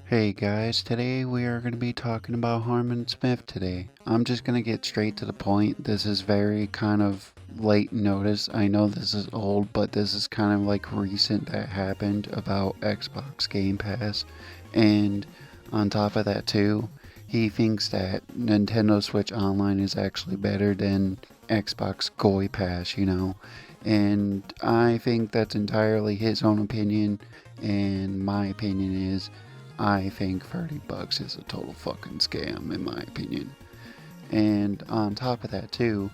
Hey guys, today we are going to be talking about Harmon Smith today. I'm just going to get straight to the point. This is very kind of late notice. I know this is old, but this is kind of like recent that happened about Xbox Game Pass. And on top of that too, he thinks that Nintendo Switch Online is actually better than Xbox GOYPASS. And I think that's entirely his own opinion, and my opinion is I think $30 is a total fucking scam, in my opinion. And on top of that, too,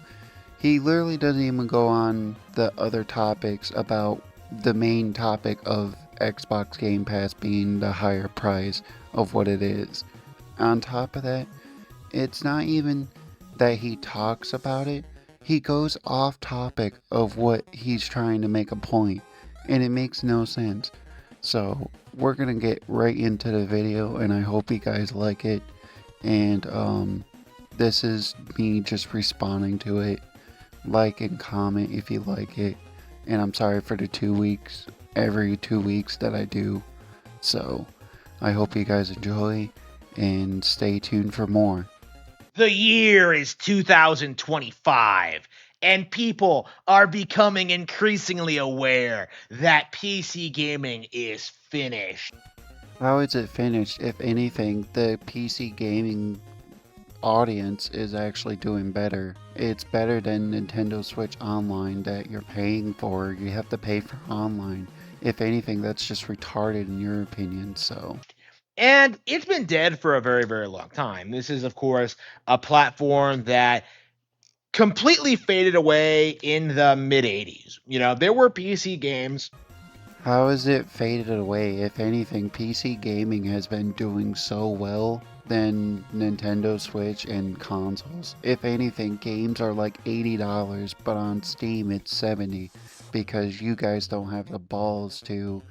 he literally doesn't even go on the other topics about the main topic of Xbox Game Pass being the higher price of what it is. On top of that, it's not even that he talks about it, he goes off topic of what he's trying to make a point, and it makes no sense. So we're gonna get right into the video, and I hope you guys like it. And this is me just responding to it. Like and comment if you like it. And I'm sorry for the 2 weeks, every 2 weeks that I do. So I hope you guys enjoy and stay tuned for more. The year is 2025, and people are becoming increasingly aware that PC gaming is finished. How is it finished? If anything, the PC gaming audience is actually doing better. It's better than Nintendo Switch Online that you're paying for. You have to pay for online. If anything, that's just retarded in your opinion, so. And it's been dead for a very, very long time. This is, of course, a platform that completely faded away in the mid 80s. There were PC games. How has it faded away? If anything, PC gaming has been doing so well than Nintendo Switch and consoles. If anything, games are like $80, but on Steam it's 70 because you guys don't have the balls to,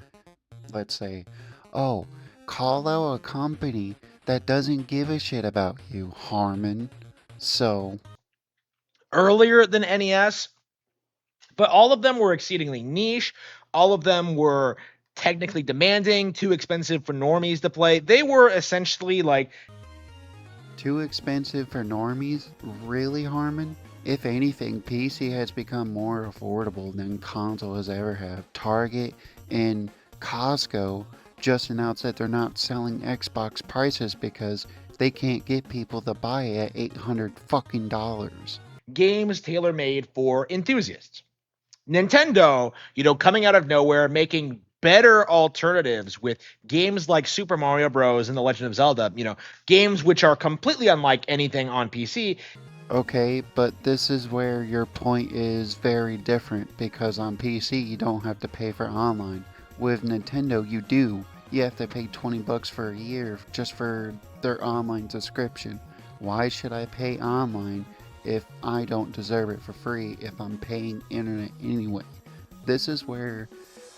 let's say, oh, call out a company that doesn't give a shit about you, Harmen. So, Earlier than NES, but all of them were exceedingly niche. All of them were technically demanding, too expensive for normies to play. They were essentially like too expensive for normies? Really, Harmon? If anything, PC has become more affordable than console has ever have. Target and Costco just announced that they're not selling Xbox prices because they can't get people to buy it at $800 fucking dollars. games tailor made for enthusiasts. Nintendo, coming out of nowhere, making better alternatives with games like Super Mario Bros. And The Legend of Zelda, games which are completely unlike anything on PC. Okay, but this is where your point is very different because on PC you don't have to pay for online. With Nintendo you do. You have to pay $20 for a year just for their online subscription. Why should I pay online if I don't deserve it for free if I'm paying internet anyway? This is where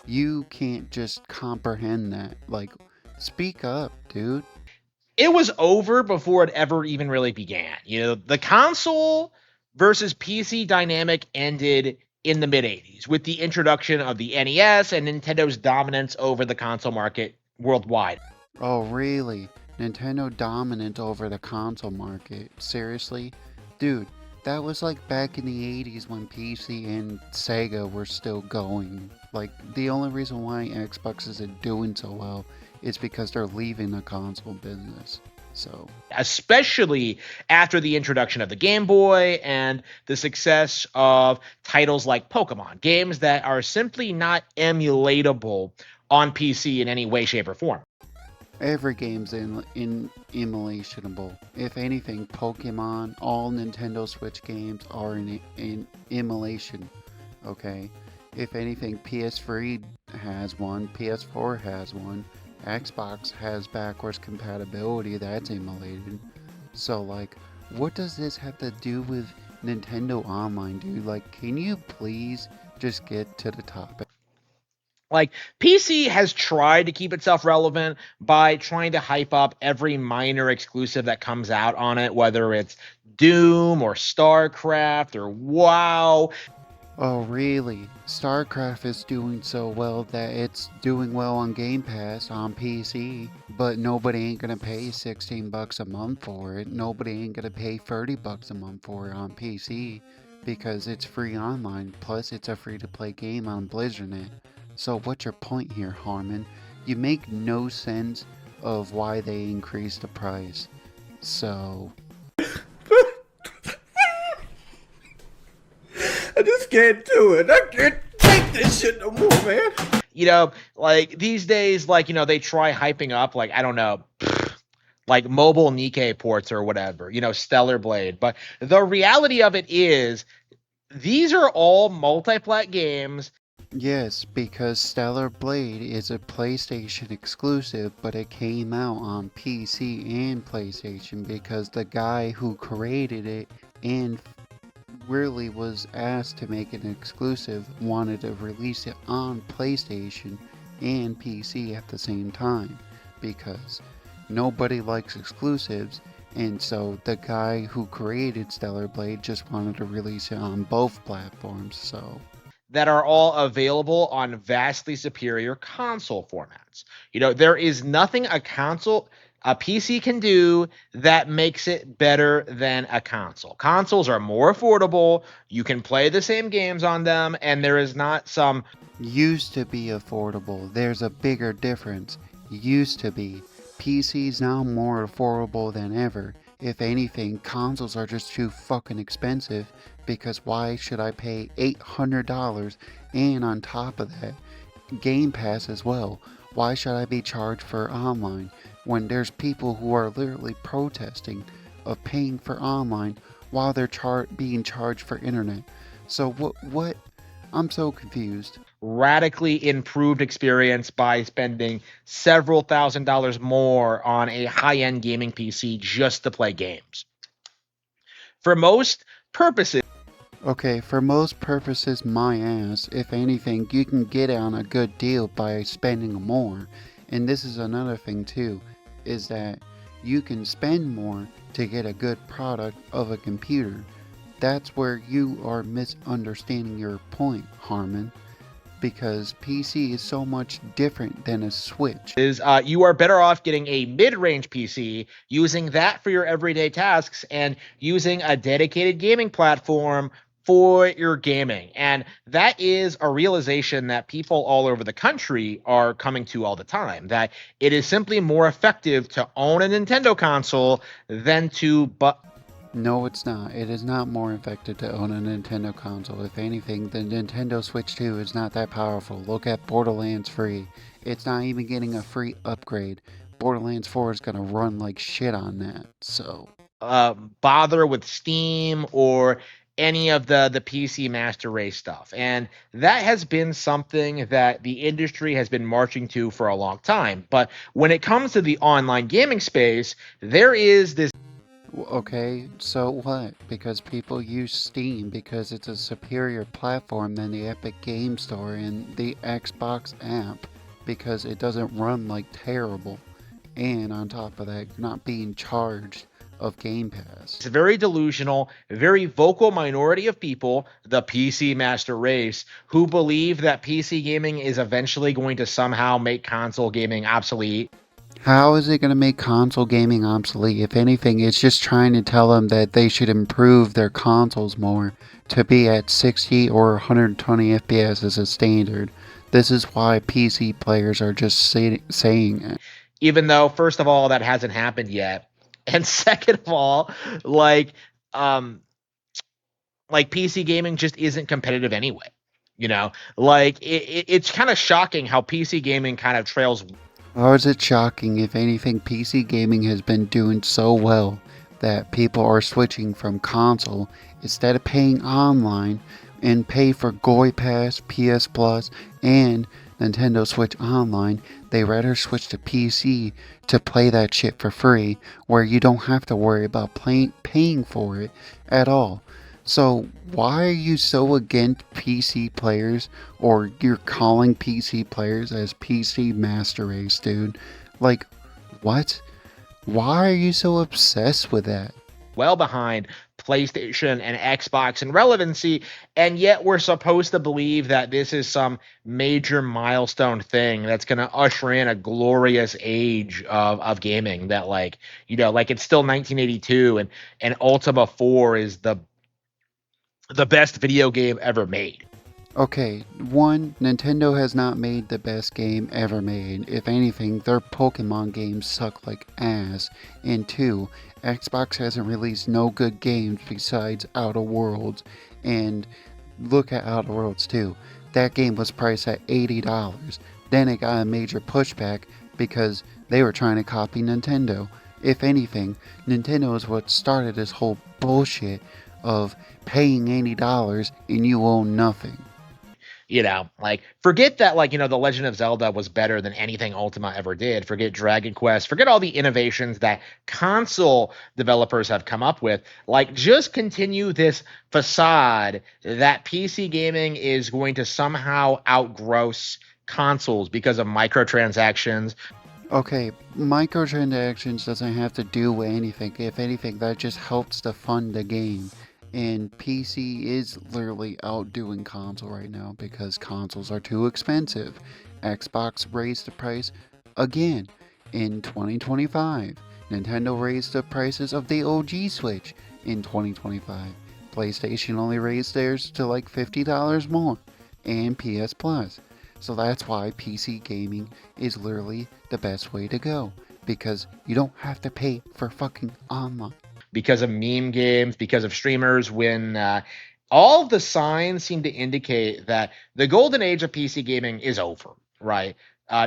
you can't just comprehend that. Like, speak up, dude. It was over before it ever even really began. The console versus PC dynamic ended in the mid 80s with the introduction of the NES and Nintendo's dominance over the console market worldwide. Oh, really? Nintendo dominant over the console market? Seriously? Dude, that was like back in the 80s when PC and Sega were still going. Like, the only reason why Xbox isn't doing so well is because they're leaving the console business. So, Especially after the introduction of the Game Boy and the success of titles like Pokemon, games that are simply not emulatable on PC in any way, shape, or form. every game's in emulationable. If anything, Pokemon, all Nintendo Switch games are in emulation. Okay? If anything, PS3 has one, PS4 has one, Xbox has backwards compatibility that's emulated. So, like, what does this have to do with Nintendo Online, dude? Like, can you please just get to the topic? Like, PC has tried to keep itself relevant by trying to hype up every minor exclusive that comes out on it, whether it's Doom or StarCraft or WoW. Oh, really? StarCraft is doing so well that it's doing well on Game Pass on PC, but nobody ain't gonna pay 16 bucks a month for it. Nobody ain't gonna pay 30 bucks a month for it on PC because it's free online, plus it's a free to play game on BlizzardNet. So what's your point here, Harmon? You make no sense of why they increased the price. So, I just can't do it. I can't take this shit no more, man. Like these days, like, they try hyping up, like, I don't know, like mobile Nikkei ports or whatever, Stellar Blade. But the reality of it is, these are all multi-plat games. yes, because Stellar Blade is a PlayStation exclusive, but it came out on PC and PlayStation because the guy who created it and really was asked to make an exclusive wanted to release it on PlayStation and PC at the same time because nobody likes exclusives, and so the guy who created Stellar Blade just wanted to release it on both platforms. So That are all available on vastly superior console formats. There is nothing a PC can do that makes it better than a console. Consoles are more affordable, you can play the same games on them, and there is not some used to be affordable. There's a bigger difference. Used to be. PC's now more affordable than ever. If anything, consoles are just too fucking expensive because why should I pay $800 and on top of that, Game Pass as well? Why should I be charged for online when there's people who are literally protesting of paying for online while they're being charged for internet? So what I'm so confused. radically improved experience by spending several $1,000s more on a high-end gaming PC just to play games. For most purposes, Okay, for most purposes, my ass. If anything, you can get on a good deal by spending more. And this is another thing too, is that you can spend more to get a good product of a computer. That's where you are misunderstanding your point, Harmon, because PC is so much different than a Switch. you are better off getting a mid-range PC, using that for your everyday tasks, and using a dedicated gaming platform for your gaming. And that is a realization that people all over the country are coming to all the time, that it is simply more effective to own a Nintendo console than to No, it's not. It is not more effective to own a Nintendo console. If anything, the Nintendo Switch 2 is not that powerful. Look at Borderlands 3. It's not even getting a free upgrade. Borderlands 4 is gonna run like shit on that. So, bother with Steam or any of the PC Master Race stuff. And that has been something that the industry has been marching to for a long time. But when it comes to the online gaming space, there is this okay, so what? Because people use Steam because it's a superior platform than the Epic Game Store and the Xbox app because it doesn't run like terrible. And on top of that, you're not being charged of Game Pass. very delusional, very vocal minority of people, the PC Master Race, who believe that PC gaming is eventually going to somehow make console gaming obsolete. How is it going to make console gaming obsolete? If anything, it's just trying to tell them that they should improve their consoles more to be at 60 or 120 FPS as a standard. This is why PC players are just saying it. Even though, first of all, that hasn't happened yet. And second of all, like um like PC gaming just isn't competitive anyway. Like it's kind of shocking how PC gaming kind of trails. Or is it shocking? If anything, PC gaming has been doing so well that people are switching from console instead of paying online and pay for GOYPASS, PS Plus, and Nintendo Switch Online. They rather switch to PC to play that shit for free, where you don't have to worry about paying for it at all. So why are you so against PC players, or you're calling PC players as PC Master Race, dude? Like, what? Why are you so obsessed with that? Well behind PlayStation and Xbox in relevancy, and yet we're supposed to believe that this is some major milestone thing that's going to usher in a glorious age of gaming. That like like it's still 1982, and Ultima 4 is the best video game ever made. Okay, one, Nintendo has not made the best game ever made. If anything, their Pokemon games suck like ass. And two, Xbox hasn't released no good games besides Outer Worlds. And look at Outer Worlds 2. That game was priced at $80. Then it got a major pushback because they were trying to copy Nintendo. If anything, Nintendo is what started this whole bullshit of paying $80 and you own nothing. Like forget that, like, The Legend of Zelda was better than anything Ultima ever did. Forget Dragon Quest, forget all the innovations that console developers have come up with. Like, just continue this facade that PC gaming is going to somehow outgross consoles because of microtransactions. Okay, microtransactions doesn't have to do with anything. If anything, that just helps to fund the game. And PC is literally outdoing console right now because consoles are too expensive. Xbox raised the price again in 2025. Nintendo raised the prices of the OG Switch in 2025. PlayStation only raised theirs to like $50 more, and PS Plus. So that's why PC gaming is literally the best way to go, because you don't have to pay for fucking online. Because of meme games, because of streamers, when all of the signs seem to indicate that the golden age of PC gaming is over, right?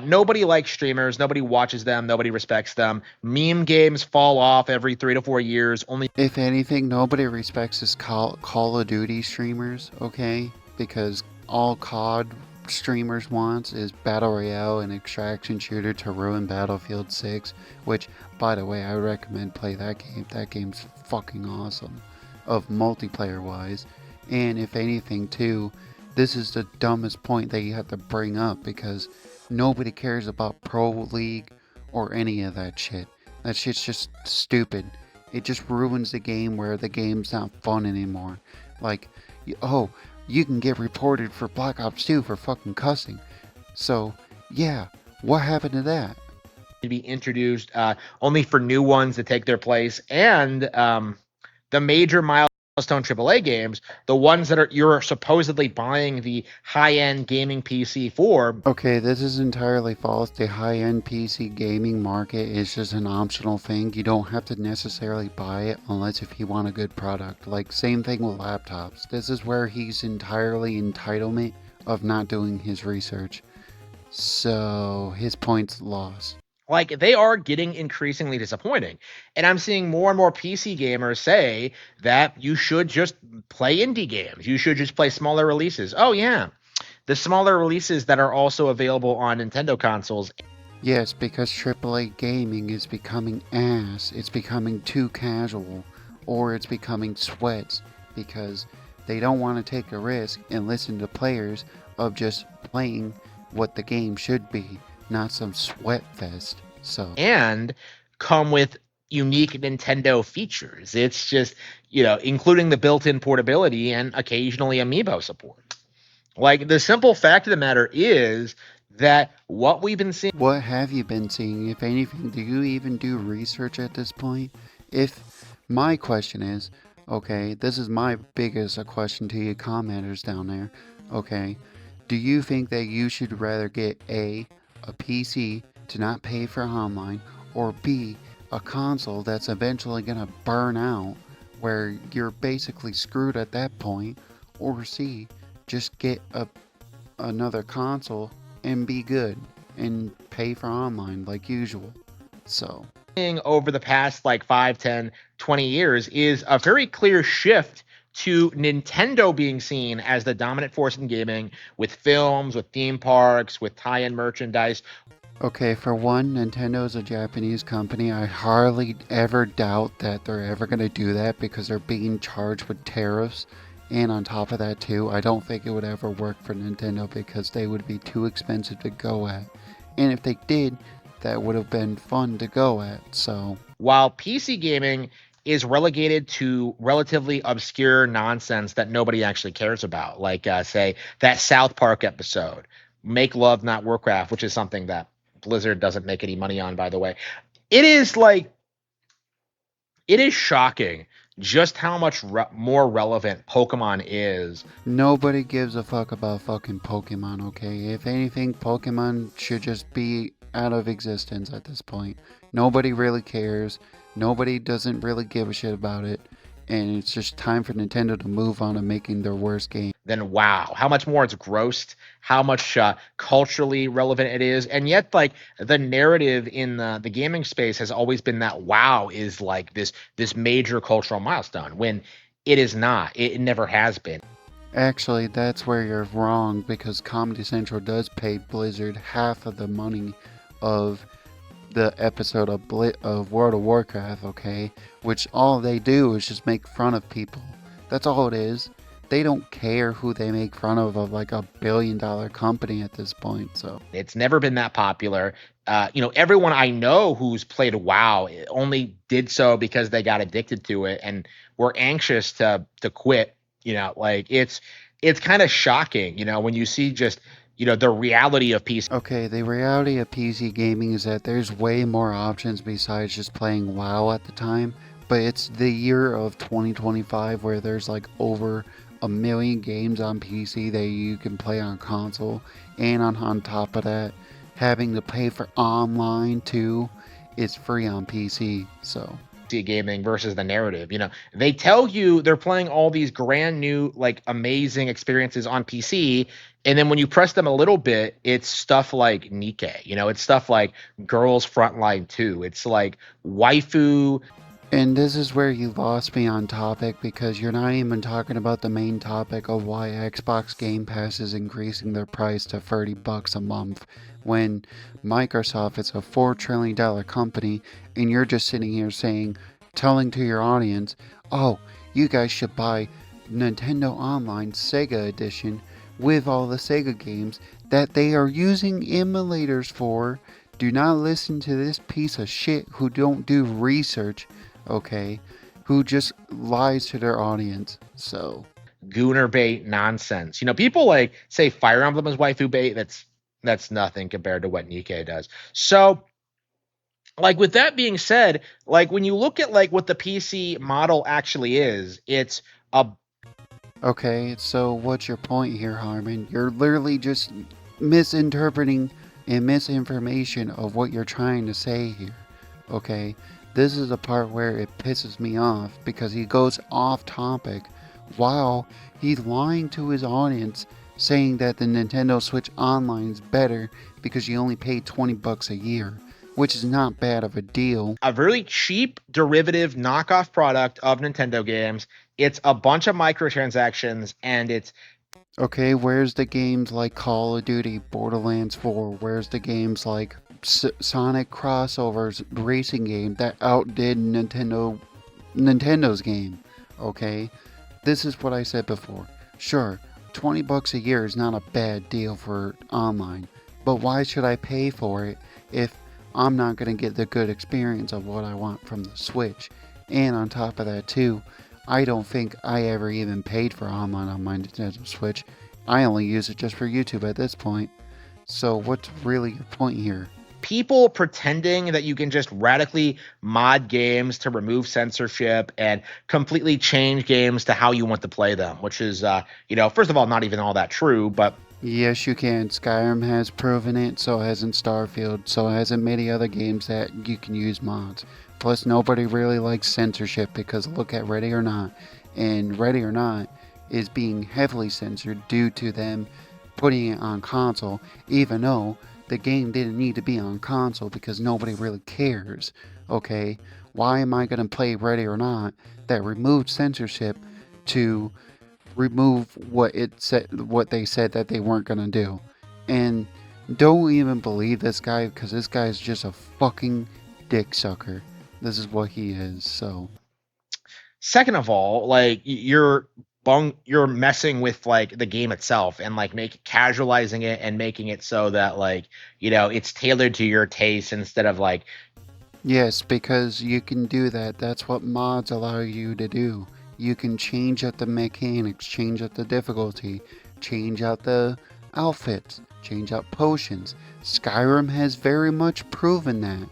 Nobody likes streamers, nobody watches them, nobody respects them. Meme games fall off every 3 to 4 years. Only If anything, nobody respects his Call of Duty streamers, okay? Because all COD streamers wants is Battle Royale and extraction shooter to ruin Battlefield 6, which, by the way, I recommend play that game. That game's fucking awesome, of multiplayer wise. And if anything too, this is the dumbest point that you have to bring up because nobody cares about Pro League or any of that shit. That shit's just stupid. It just ruins the game where the game's not fun anymore. Like, oh, you can get reported for Black Ops 2 for fucking cussing. So, yeah, what happened to that? to be introduced only for new ones to take their place, and the major milestone AAA games, the ones that you're supposedly buying the high-end gaming PC for. Okay, this is entirely false. The high-end PC gaming market is just an optional thing. You don't have to necessarily buy it unless if you want a good product. Like, same thing with laptops. This is where he's entirely entitlement of not doing his research. So, his point's lost. Like, they are getting increasingly disappointing. And I'm seeing more and more PC gamers say that you should just play indie games. You should just play smaller releases. Oh, yeah. The smaller releases that are also available on Nintendo consoles. Yes, because AAA gaming is becoming ass. It's becoming too casual. Or it's becoming sweats. Because they don't want to take a risk and listen to players of just playing what the game should be, not some sweat fest. So, And come with unique Nintendo features. It's just, including the built-in portability and occasionally amiibo support. Like, the simple fact of the matter is that what we've been seeing. what have you been seeing? If anything, do you even do research at this point? If my question is, okay, this is my biggest question to you commenters down there. Okay, do you think that you should rather get a PC to not pay for online, or B, a console that's eventually gonna burn out where you're basically screwed at that point, or C, just get another console and be good and pay for online like usual? So, Over the past like 5, 10, 20 years is a very clear shift to Nintendo being seen as the dominant force in gaming, with films, with theme parks, with tie-in merchandise. okay, for one, Nintendo is a Japanese company. I hardly ever doubt that they're ever going to do that because they're being charged with tariffs. And on top of that, too, I don't think it would ever work for Nintendo because they would be too expensive to go at. And if they did, that would have been fun to go at. So, While PC gaming is relegated to relatively obscure nonsense that nobody actually cares about. Like, say, that South Park episode, Make Love Not Warcraft, which is something that Blizzard doesn't make any money on, by the way. It is like, it is shocking just how much more relevant Pokemon is. Nobody gives a fuck about fucking Pokemon, okay? If anything, Pokemon should just be out of existence at this point. Nobody really cares. Nobody doesn't really give a shit about it. And it's just time for Nintendo to move on to making their worst game. Then wow, how much more it's grossed, how much culturally relevant it is, and yet like the narrative in the gaming space has always been that WoW is like this major cultural milestone when it is not. It never has been. Actually, that's where you're wrong because Comedy Central does pay Blizzard half of the money of the episode of World of Warcraft, okay? Which all they do is just make fun of people. That's all it is. They don't care who they make fun of like a billion-dollar company at this point, so. It's never been that popular. Everyone I know who's played WoW only did so because they got addicted to it and were anxious to quit. Like it's kind of shocking, when you see just the reality of PC. Okay, the reality of PC gaming is that there's way more options besides just playing WoW at the time, but it's the year of 2025 where there's like over a million games on PC that you can play on console, and on top of that, having to pay for online too is free on PC, so. Gaming versus the narrative. They tell you they're playing all these grand new, like amazing experiences on PC. And then when you press them a little bit, it's stuff like Nikkei, it's stuff like Girls Frontline 2. It's like waifu. And this is where you lost me on topic because you're not even talking about the main topic of why Xbox Game Pass is increasing their price to $30 a month when Microsoft is a $4 trillion company and you're just sitting here telling to your audience, oh, you guys should buy Nintendo Online Sega Edition with all the Sega games that they are using emulators for. Do not listen to this piece of shit who don't do research, okay, who just lies to their audience. So Gooner bait nonsense. People like say Fire Emblem is waifu bait. That's nothing compared to what Nikkei does. So, like with that being said, like when you look at like what the PC model actually is, it's a. Okay, so what's your point here, Harmen? You're literally just misinterpreting and misinformation of what you're trying to say here. Okay? This is the part where it pisses me off because he goes off topic while he's lying to his audience saying that the Nintendo Switch Online is better because you only pay $20 a year, which is not bad of a deal. A really cheap derivative knockoff product of Nintendo games. It's a bunch of microtransactions and it's okay, where's the games like Call of Duty, Borderlands 4? Where's the games like Sonic Crossovers racing game that outdid Nintendo's game? Okay, this is what I said before. Sure, $20 a year is not a bad deal for online, but why should I pay for it if I'm not going to get the good experience of what I want from the Switch? And on top of that too, I don't think I ever even paid for online on my Nintendo Switch. I only use it just for YouTube at this point. So what's really your point here? People pretending that you can just radically mod games to remove censorship and completely change games to how you want to play them, which is, first of all, not even all that true, but. Yes, you can. Skyrim has proven it, so hasn't Starfield, so hasn't many other games that you can use mods. Plus, nobody really likes censorship because look at Ready or Not, and Ready or Not is being heavily censored due to them putting it on console, even though the game didn't need to be on console because nobody really cares, okay? Why am I going to play Ready or Not that removed censorship to remove what they said that they weren't going to do? And don't even believe this guy because this guy is just a fucking dick sucker. This is what he is, so. Second of all, like you're messing with like the game itself and like casualizing it and making it so that like it's tailored to your taste instead of like Yes, because you can do that. That's what mods allow you to do. You can change up the mechanics, change up the difficulty, change out the outfits, change out potions. Skyrim has very much proven that.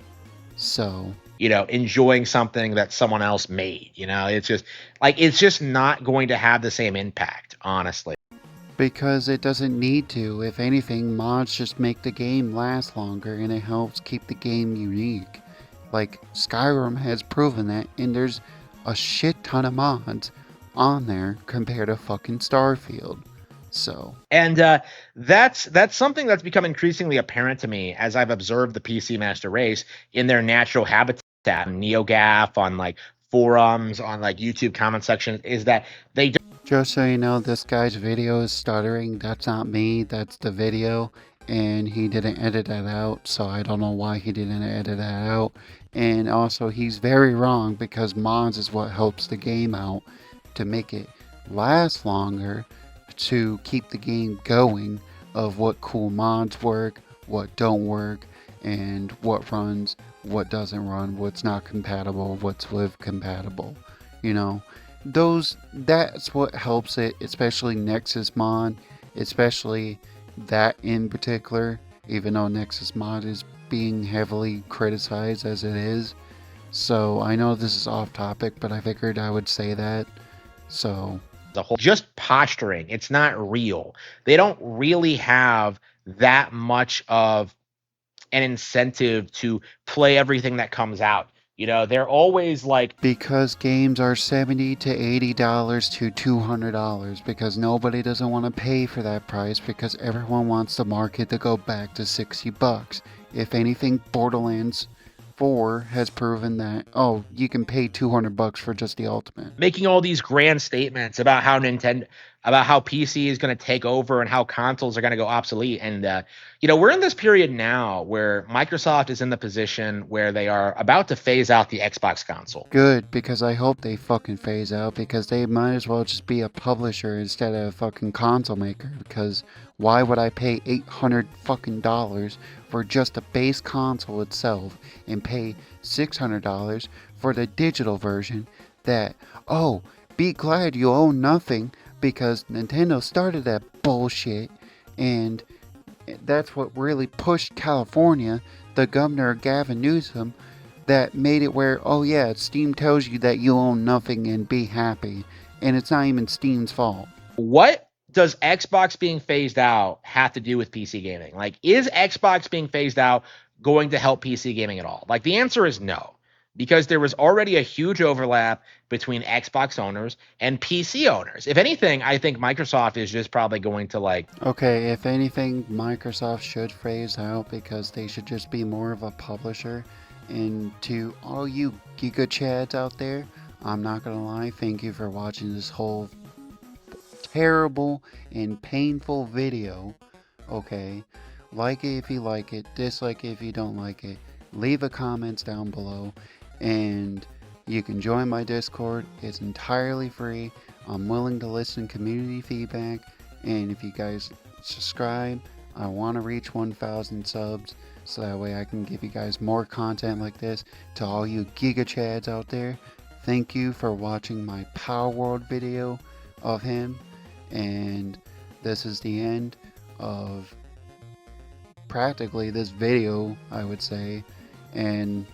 So, Enjoying something that someone else made. It's just not going to have the same impact, honestly. because it doesn't need to. If anything, mods just make the game last longer and it helps keep the game unique. Like, Skyrim has proven that, and there's a shit ton of mods on there compared to fucking Starfield. So, And that's something that's become increasingly apparent to me as I've observed the PC master race in their natural habitat, on NeoGAF, on like forums, on like YouTube comment section, is that they just so you know, this guy's video is stuttering. That's not me, that's the video. And he didn't edit that out, so I don't know why he didn't edit that out. And also, he's very wrong because mods is what helps the game out to make it last longer, to keep the game going, of what cool mods work, what don't work, and what runs, what doesn't run, what's not compatible, what's with compatible. You know, that's what helps it, especially Nexus mod, especially that in particular, even though Nexus mod is being heavily criticized as it is. So I know this is off topic, but I figured I would say that. So, the whole just posturing. It's not real. They don't really have that much of an incentive to play everything that comes out. They're always like, because games are $70 to $80 to $200, because nobody doesn't want to pay for that price, because everyone wants the market to go back to $60. If anything, Borderlands 4 has proven that, oh, you can pay $200 for just the ultimate. making all these grand statements about how PC is going to take over and how consoles are going to go obsolete. And we're in this period now where Microsoft is in the position where they are about to phase out the Xbox console. Good, because I hope they fucking phase out, because they might as well just be a publisher instead of a fucking console maker, because why would I pay $800 fucking dollars for just a base console itself and pay $600 for the digital version that, oh, be glad you own nothing, because Nintendo started that bullshit, and that's what really pushed California, the governor Gavin Newsom, that made it where, oh yeah, Steam tells you that you own nothing and be happy, and it's not even Steam's fault. What does Xbox being phased out have to do with PC gaming? Like, is Xbox being phased out going to help PC gaming at all? Like, the answer is no, because there was already a huge overlap between Xbox owners and PC owners. If anything, I think Microsoft is just probably going to Okay, if anything, Microsoft should phase out, because they should just be more of a publisher. And to all you Giga Chads out there, I'm not gonna lie, thank you for watching this whole terrible and painful video. Okay, like it if you like it, dislike it if you don't like it, leave a comments down below, and you can join my Discord. It's entirely free. I'm willing to listen to community feedback, and if you guys subscribe, I want to reach 1,000 subs, so that way I can give you guys more content like this. To all you Giga Chads out there, thank you for watching my Power World video of him, and this is the end of practically this video, I would say, and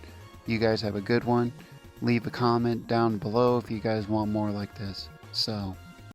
you guys have a good one. Leave a comment down below if you guys want more like this. So,